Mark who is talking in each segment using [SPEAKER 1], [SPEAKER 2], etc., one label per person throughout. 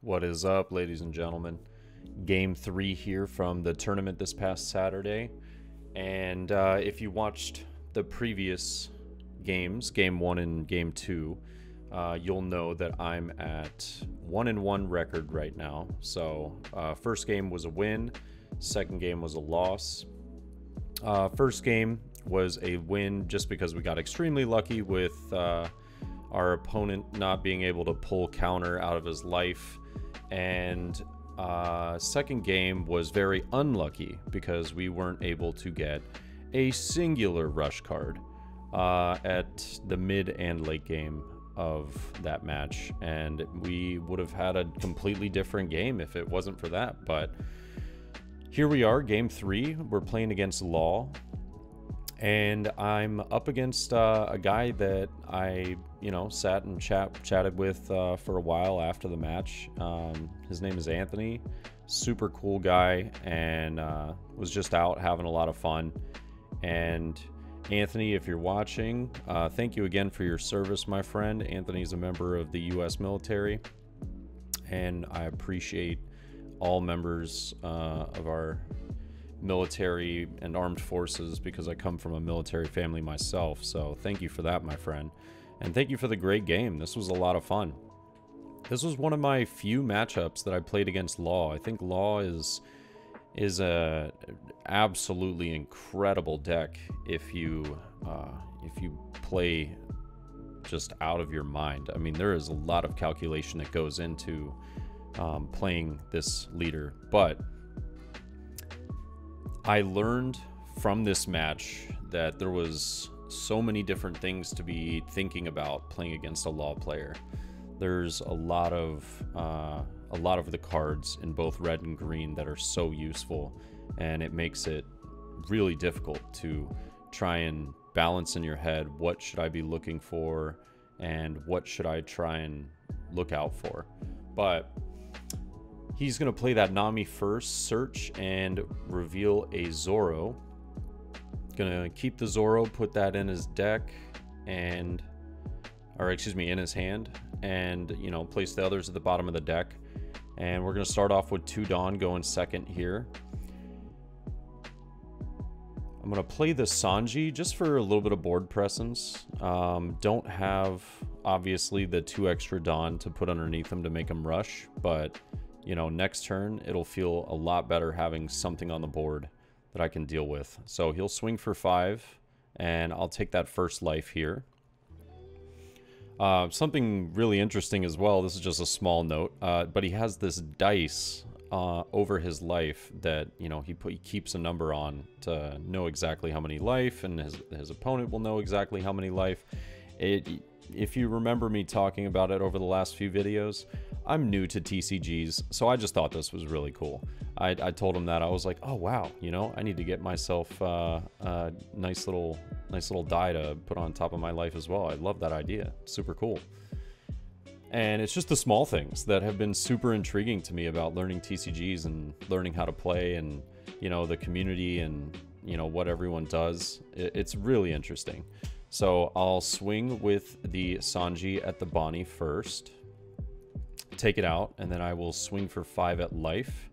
[SPEAKER 1] What is up, ladies and gentlemen? Game 3 here from the tournament this past Saturday. And if you watched the previous games, Game 1 and Game 2, you'll know that I'm at 1-1 record right now. So first game was a win, second game was a loss. First game was a win just because we got extremely lucky with our opponent not being able to pull counter out of his life. And second game was very unlucky because we weren't able to get a singular rush card at the mid and late game of that match, and we would have had a completely different game if it wasn't for that. But here we are, game 3. We're playing against Law, and I'm up against a guy that I sat and chatted with for a while after the match. His name is Anthony. Super cool guy, and was just out having a lot of fun. And Anthony, if you're watching, thank you again for your service, my friend. Anthony's a member of the U.S. military, and I appreciate all members of our military and armed forces because I come from a military family myself. So thank you for that, my friend. And thank you for the great game. This was a lot of fun. This was one of my few matchups that I played against Law. I think Law is a absolutely incredible deck if you play just out of your mind. I mean, there is a lot of calculation that goes into playing this leader, but I learned from this match that there was so many different things to be thinking about playing against a Law player. There's a lot of the cards in both red and green that are so useful, and it makes it really difficult to try and balance in your head what should I be looking for and what should I try and look out for. But he's going to play that Nami first, search, and reveal a Zoro. Gonna keep the Zoro, put that in his deck, in his hand, and place the others at the bottom of the deck. And we're gonna start off with 2 Dawn going second here. I'm gonna play the Sanji just for a little bit of board presence. Don't have obviously the 2 extra Dawn to put underneath them to make them rush, but next turn it'll feel a lot better having something on the board that I can deal with. So he'll swing for 5, and I'll take that first life here. Something really interesting as well, this is just a small note, but he has this dice over his life that he keeps a number on to know exactly how many life, and his opponent will know exactly how many life. If you remember me talking about it over the last few videos, I'm new to TCGs, so I just thought this was really cool. I told him that. I was like, oh wow, I need to get myself a nice little die to put on top of my life as well. I love that idea. Super cool. And it's just the small things that have been super intriguing to me about learning TCGs and learning how to play, and the community, and what everyone does. It's really interesting. So I'll swing with the Sanji at the Bonnie first, take it out, and then I will swing for 5 at life.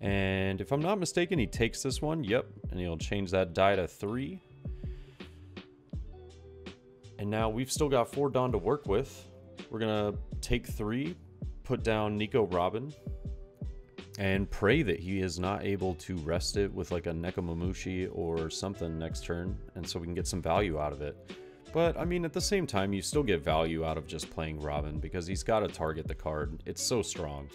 [SPEAKER 1] And if I'm not mistaken, he takes this one. Yep. And he'll change that die to 3. And now we've still got 4 Dawn to work with. We're going to take 3, put down Nico Robin, and pray that he is not able to rest it with like a Nekomamushi or something next turn, and so we can get some value out of it. But I mean, at the same time, you still get value out of just playing Robin because he's got to target the card. It's so strong.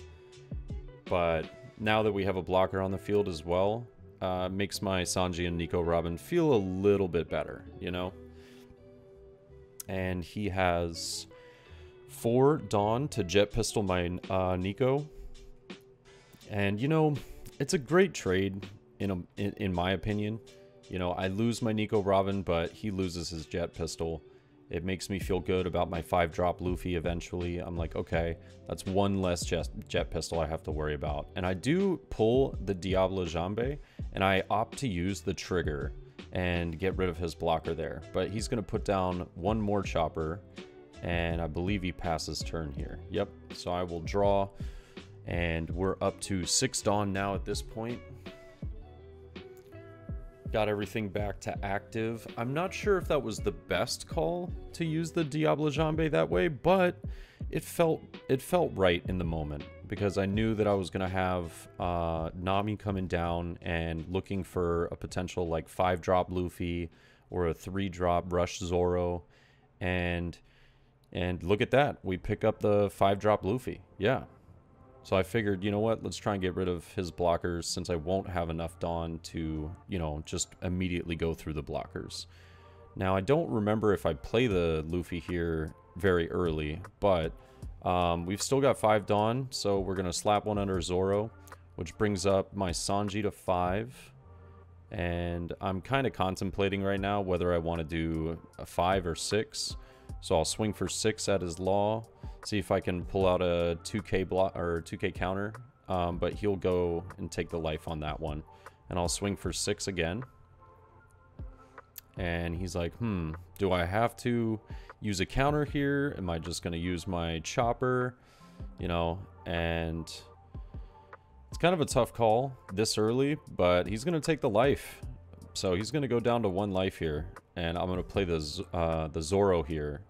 [SPEAKER 1] But now that we have a blocker on the field as well, makes my Sanji and Nico Robin feel a little bit better, And he has 4 Dawn to jet pistol my Nico. And it's a great trade in my opinion. I lose my Nico Robin, but he loses his jet pistol. It makes me feel good about my 5-drop Luffy eventually. I'm like, okay, that's 1 less jet pistol I have to worry about. And I do pull the Diablo Jambe, and I opt to use the trigger and get rid of his blocker there. But he's going to put down 1 more chopper, and I believe he passes turn here. Yep, so I will draw And we're up to 6 Dawn now at this point. Got everything back to active. I'm not sure if that was the best call to use the Diable Jambe that way, but it felt right in the moment, because I knew that I was going to have Nami coming down and looking for a potential like 5-drop Luffy or a 3-drop Rush Zoro, and look at that, we pick up the 5-drop Luffy. Yeah. So I figured, you know what, let's try and get rid of his blockers, since I won't have enough Dawn to, you know, just immediately go through the blockers. Now, I don't remember if I play the Luffy here very early, but we've still got 5 Dawn, so we're going to slap one under Zoro, which brings up my Sanji to 5. And I'm kind of contemplating right now whether I want to do a 5 or 6. So I'll swing for 6 at his Law, see if I can pull out a 2k block or 2k counter, but he'll go and take the life on that one. And I'll swing for 6 again. And he's like, do I have to use a counter here? Am I just going to use my chopper? You know, and it's kind of a tough call this early, but he's going to take the life. So he's going to go down to 1 life here. And I'm going to play the Zoro here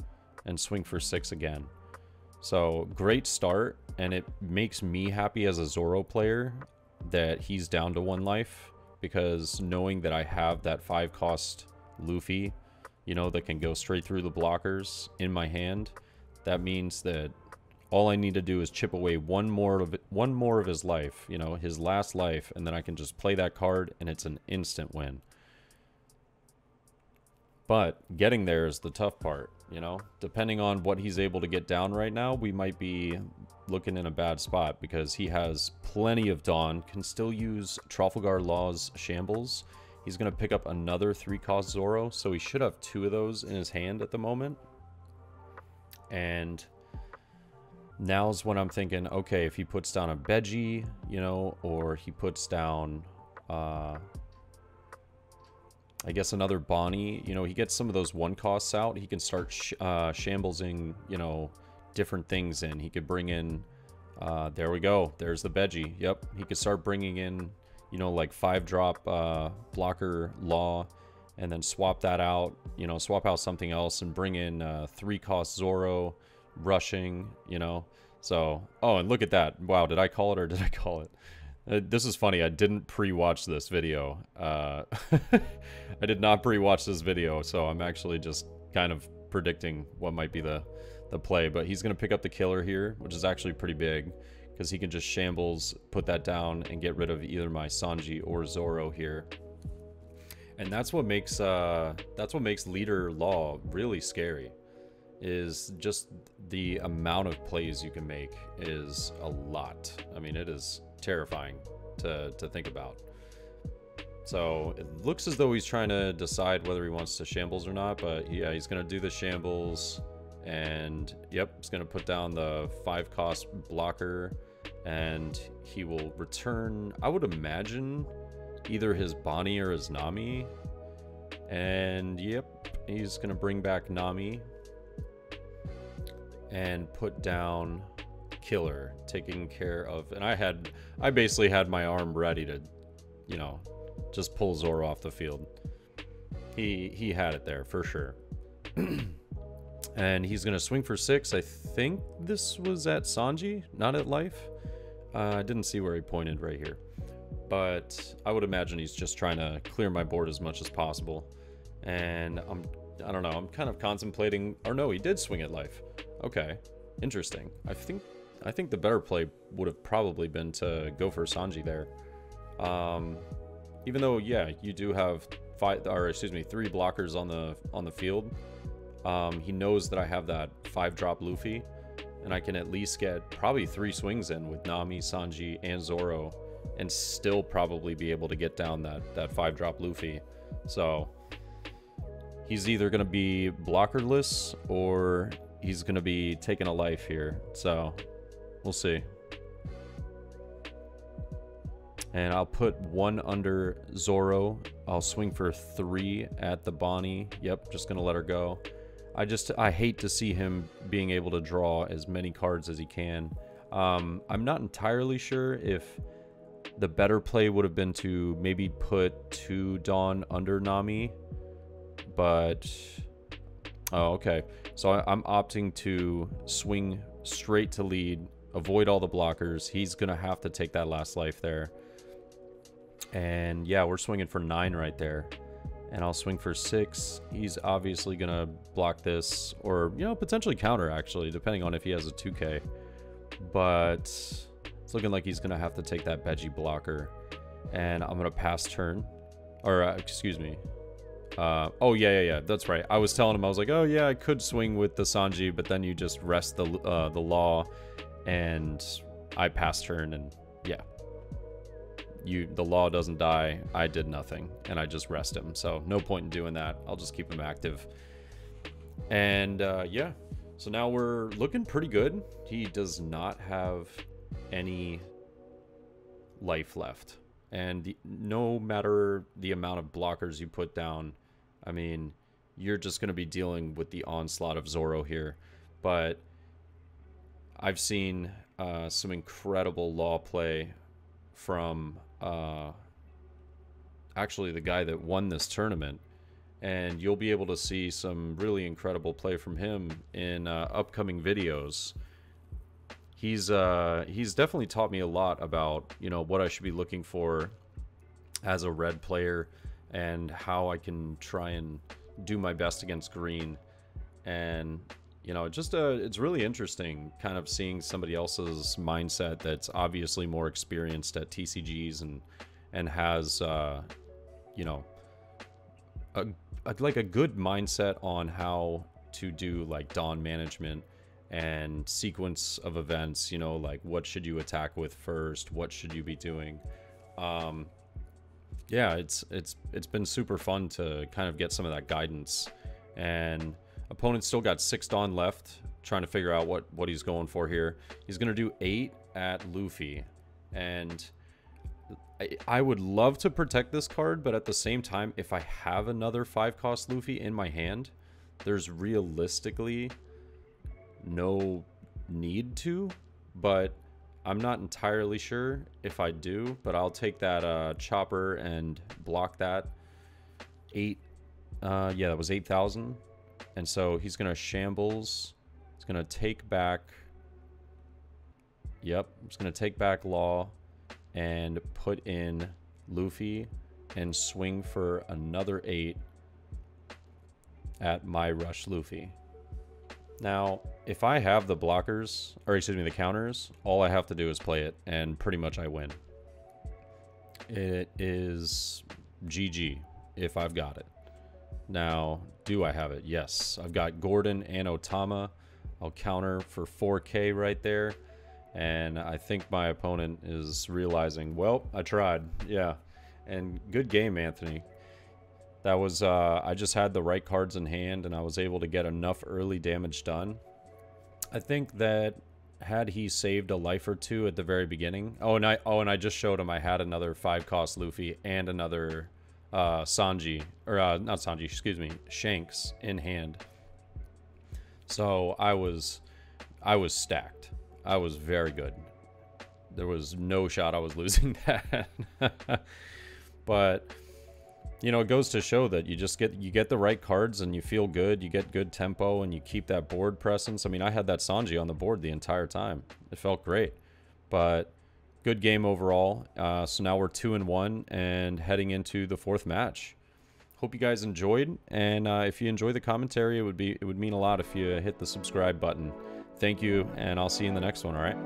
[SPEAKER 1] and swing for 6 again. So great start, and it makes me happy as a Zoro player that he's down to 1 life, because knowing that I have that 5-cost Luffy, you know, that can go straight through the blockers in my hand, that means that all I need to do is chip away one more of his life, you know, his last life, and then I can just play that card and it's an instant win. But getting there is the tough part, you know. Depending on what he's able to get down right now, we might be looking in a bad spot, because he has plenty of Dawn, can still use Trafalgar Law's Shambles. He's going to pick up another 3-cost Zoro, so he should have 2 of those in his hand at the moment. And now's when I'm thinking, okay, if he puts down a Beji, you know, or he puts down, I guess another Bonnie, you know, he gets some of those 1-costs out. He can start shamblesing, you know, different things in. He could bring in, there we go. There's the Beji. Yep. He could start bringing in, you know, like 5-drop blocker Law, and then swap that out, you know, swap out something else and bring in 3-cost Zoro, rushing, you know. So, oh, and look at that. Wow, did I call it or did I call it? This is funny. I didn't pre-watch this video. I did not pre-watch this video, so I'm actually just kind of predicting what might be the play. But he's going to pick up the killer here, which is actually pretty big, because he can just shambles, put that down, and get rid of either my Sanji or Zoro here. And that's what makes Leader Law really scary, is just the amount of plays you can make is a lot. I mean, it is terrifying to think about. So it looks as though he's trying to decide whether he wants to shambles or not, but yeah, he's going to do the shambles, and yep, he's going to put down the 5-cost blocker, and he will return, I would imagine, either his Bonnie or his Nami, and yep, he's going to bring back Nami and put down Killer, taking care of, and I basically had my arm ready to, you know, just pull Zoro off the field. He had it there for sure. And he's gonna swing for 6. I think this was at Sanji, not at life. I didn't see where he pointed right here, but I would imagine he's just trying to clear my board as much as possible. And I don't know, I'm kind of contemplating, or no, he did swing at life. Okay, interesting. I think the better play would have probably been to go for Sanji there. Even though, yeah, you do have 3 blockers on the field. He knows that I have that 5-drop Luffy, and I can at least get probably 3 swings in with Nami, Sanji, and Zoro, and still probably be able to get down that 5-drop Luffy. So he's either going to be blockerless or he's going to be taking a life here. So we'll see. And I'll put 1 under Zoro. I'll swing for 3 at the Bonnie. Yep, just going to let her go. I hate to see him being able to draw as many cards as he can. I'm not entirely sure if the better play would have been to maybe put 2 Dawn under Nami, but... Oh, okay. So I'm opting to swing straight to lead, avoid all the blockers. He's going to have to take that last life there. And yeah, we're swinging for 9 right there. And I'll swing for 6. He's obviously going to block this, or, you know, potentially counter, actually, depending on if he has a 2K. But it's looking like he's going to have to take that Veggie blocker. And I'm going to pass turn. Or, excuse me. Oh, yeah, that's right. I was telling him, I was like, oh, yeah, I could swing with the Sanji, but then you just rest the law, and I pass turn, and yeah. The law doesn't die. I did nothing, and I just rest him, so no point in doing that. I'll just keep him active. And, yeah. So now we're looking pretty good. He does not have any life left. And no matter the amount of blockers you put down, I mean, you're just going to be dealing with the onslaught of Zoro here. But I've seen some incredible law play from actually the guy that won this tournament. And you'll be able to see some really incredible play from him in upcoming videos. He's definitely taught me a lot about, you know, what I should be looking for as a red player and how I can try and do my best against green. And, you know, just it's really interesting kind of seeing somebody else's mindset that's obviously more experienced at TCGs and has, you know, like a good mindset on how to do like Dawn management and sequence of events, you know, like what should you attack with first, what should you be doing. Yeah, it's been super fun to kind of get some of that guidance. And opponent's still got 6 Dawn left, trying to figure out what he's going for here. He's gonna do 8 at Luffy, and I would love to protect this card, but at the same time, if I have another 5-cost Luffy in my hand, there's realistically no need to, but I'm not entirely sure if I do. But I'll take that chopper and block that 8. Yeah, that was 8,000. And so he's gonna shambles. He's gonna take back. Yep, he's gonna take back Law and put in Luffy and swing for another 8 at my rush Luffy. Now, if I have the blockers, or excuse me, the counters, all I have to do is play it, and pretty much I win. It is GG if I've got it. Now, do I have it? Yes. I've got Gordon and Otama. I'll counter for 4K right there. And I think my opponent is realizing, well, I tried. Yeah. And good game, Anthony. That was, I just had the right cards in hand, and I was able to get enough early damage done. I think that had he saved a life or 2 at the very beginning. Oh, and I just showed him I had another 5-cost Luffy and another Sanji, or not Sanji, excuse me, Shanks in hand. So I was stacked. I was very good. There was no shot I was losing that. But you know, it goes to show that you get the right cards and you feel good, you get good tempo, and you keep that board presence. I mean, I had that Sanji on the board the entire time. It felt great. But good game overall. So now we're 2-1 and heading into the 4th match. Hope you guys enjoyed, and if you enjoy the commentary, it would mean a lot if you hit the subscribe button. Thank you, and I'll see you in the next one, all right?